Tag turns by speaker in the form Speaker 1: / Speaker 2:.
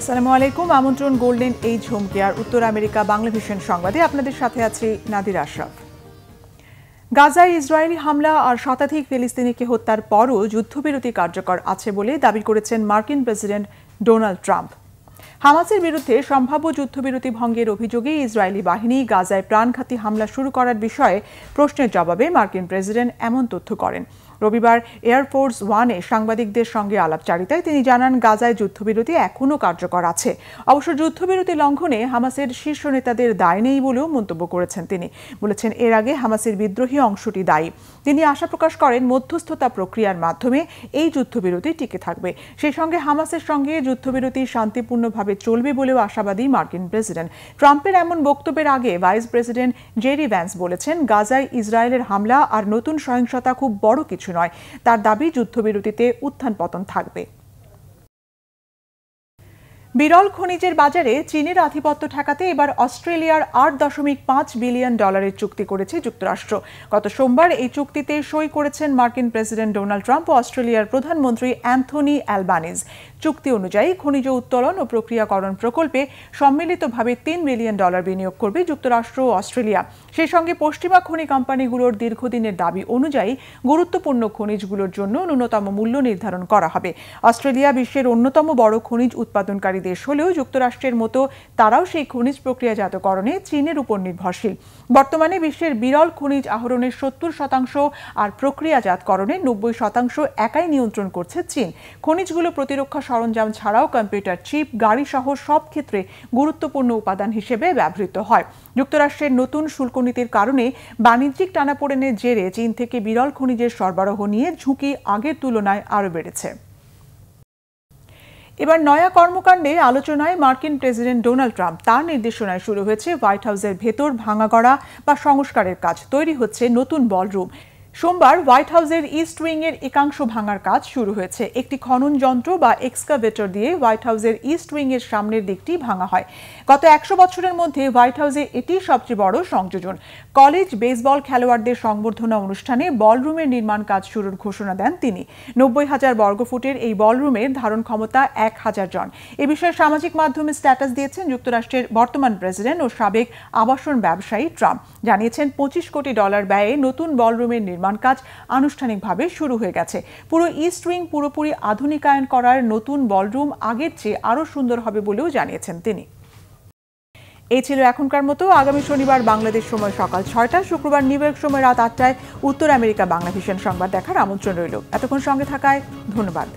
Speaker 1: আসসালামু আলাইকুম। আমন্ত্রণ গোল্ডেন এইজ হোম কেয়ার উত্তর আমেরিকা বাংলা ভিশন সংবাদে আপনাদের সাথে আছি নাদির আশরাফ। গাজায় ইসরায়েলি হামলা আর শতাধিক ফিলিস্তিনিকে হত্যার পরও যুদ্ধবিরতি কার্যকর আছে বলে দাবি করেছেন মার্কিন প্রেসিডেন্ট ডোনাল্ড ট্রাম্প। হামাসের বিরুদ্ধে সম্ভাব্য যুদ্ধবিরতি ভঙ্গের অভিযোগে ইসরায়েলি বাহিনী গাজায় প্রাণঘাতী হামলা শুরু করার বিষয়ে প্রশ্নের জবাবে মার্কিন প্রেসিডেন্ট এমন তথ্য করেন। রবিবার এয়ারফোর্স ওয়ানে সাংবাদিকদের সঙ্গে আলাপচারিতায় তিনি জানান, গাজায় যুদ্ধবিরতি এখনও কার্যকর আছে। অবশ্য যুদ্ধবিরতি লঙ্ঘনে হামাসের শীর্ষ নেতাদের দায় নেই বলেও মন্তব্য করেছেন তিনি। বলেছেন, এর আগে হামাসের বিদ্রোহী অংশটি দায়ী। তিনি আশা প্রকাশ করেন মধ্যস্থতা প্রক্রিয়ার মাধ্যমে এই যুদ্ধবিরতি টিকে থাকবে। সেই সঙ্গে হামাসের সঙ্গে যুদ্ধবিরতি শান্তিপূর্ণভাবে চলবে বলেও আশাবাদী মার্কিন প্রেসিডেন্ট। ট্রাম্পের এমন বক্তব্যের আগে ভাইস প্রেসিডেন্ট জেরি ভ্যান্স বলেছেন, গাজায় ইসরায়েলের হামলা আর নতুন সহিংসতা খুব বড় কিছু নয়। তার দাবি, যুদ্ধবিরতিতে উত্থান পতন থাকবে। বিরল খনিজের বাজারে চীনের আধিপত্য ঠেকাতে এবার অস্ট্রেলিয়ার $8.5 বিলিয়ন চুক্তি করেছে যুক্তরাষ্ট্র। গত সোমবার এই চুক্তিতে সই করেছেন মার্কিন প্রেসিডেন্ট ডোনাল্ড ট্রাম্প ও অস্ট্রেলিয়ার প্রধানমন্ত্রী অ্যান্থনি অ্যালবানিজ। চুক্তি অনুযায়ী খনিজ উত্তোলন ও প্রক্রিয়াকরণ প্রকল্পে সম্মিলিতভাবে $3 বিলিয়ন বিনিয়োগ করবে যুক্তরাষ্ট্র ও অস্ট্রেলিয়া। সেই সঙ্গে পশ্চিমা খনি কোম্পানিগুলোর দীর্ঘদিনের দাবি অনুযায়ী গুরুত্বপূর্ণ খনিজগুলোর জন্য ন্যূনতম মূল্য নির্ধারণ করা হবে। অস্ট্রেলিয়া বিশ্বের অন্যতম বড় খনিজ উৎপাদনকারী দেশ হলেও যুক্তরাষ্ট্রের মতো তারাও সেই খনিজ প্রক্রিয়াজাতকরণে চীনের উপর নির্ভরশীল। বর্তমানে বিশ্বের বিরল খনিজ আহরণের 70% আর প্রক্রিয়াজাতকরণের 90% একাই নিয়ন্ত্রণ করছে চীন। খনিজগুলো প্রতিরক্ষা সরঞ্জাম ছাড়াও কম্পিউটার চিপ, গাড়ি সহ সব ক্ষেত্রে গুরুত্বপূর্ণ উপাদান হিসেবে ব্যবহৃত হয়। যুক্তরাষ্ট্রের নতুন শুল্ক নীতির কারণে বাণিজ্যিক টানাপোড়েনের জেরে চীন থেকে বিরল খনিজের সরবরাহ নিয়ে ঝুঁকি আগের তুলনায় আরও বেড়েছে। এবার নয়া কর্মকাণ্ডে আলোচনায় মার্কিন প্রেসিডেন্ট ডোনাল্ড ট্রাম্প। তার নির্দেশনায় শুরু হয়েছে হোয়াইট হাউসের ভেতর ভাঙাগড়া বা সংস্কারের কাজ। তৈরি হচ্ছে নতুন বলরুম। সোমবার হোয়াইট হাউসের ইস্ট উইং এর একাংশ ভাঙার কাজ শুরু হয়েছে। একটি খনন যন্ত্র বা এক্সকাভেটর দিয়ে হোয়াইট হাউসের ইস্ট উইং এর সামনের দিকটি ভাঙা হয়। গত 100 বছরের মধ্যে হোয়াইট হাউসে এটি সবচেয়ে বড় সংযোজন। কলেজ বেসবল খেলোয়াড়দের সংবর্ধনা অনুষ্ঠানে বলরুমের নির্মাণ কাজ শুরুর ঘোষণা দেন তিনি। 90,000 বর্গফুটের এই বলরুমের ধারণ ক্ষমতা 1,000 জন। এ বিষয়ে সামাজিক মাধ্যমে স্ট্যাটাস দিয়েছেন যুক্তরাষ্ট্রের বর্তমান প্রেসিডেন্ট ও সাবেক আবাসন ব্যবসায়ী ট্রাম্প। জানিয়েছেন, $25 কোটি ব্যয়ে নতুন বলরুমের নির্মাণ কাজ আনুষ্ঠানিকভাবে শুরু হয়ে গেছে। পুরো ইস্ট উইং পুরোপুরি আধুনিকায়ন করার নতুন বলরুম আগের চেয়ে আরও সুন্দর হবে বলেও জানিয়েছেন তিনি। এই ছিল এখনকার মতো। আগামী শনিবার বাংলাদেশ সময় সকাল 6টা, শুক্রবার নিউ ইয়র্ক সময় রাত 8টায় উত্তর আমেরিকা বাংলা ভিশন সংবাদ দেখার আমন্ত্রণ রইল। এতক্ষণ সঙ্গে থাকায় ধন্যবাদ।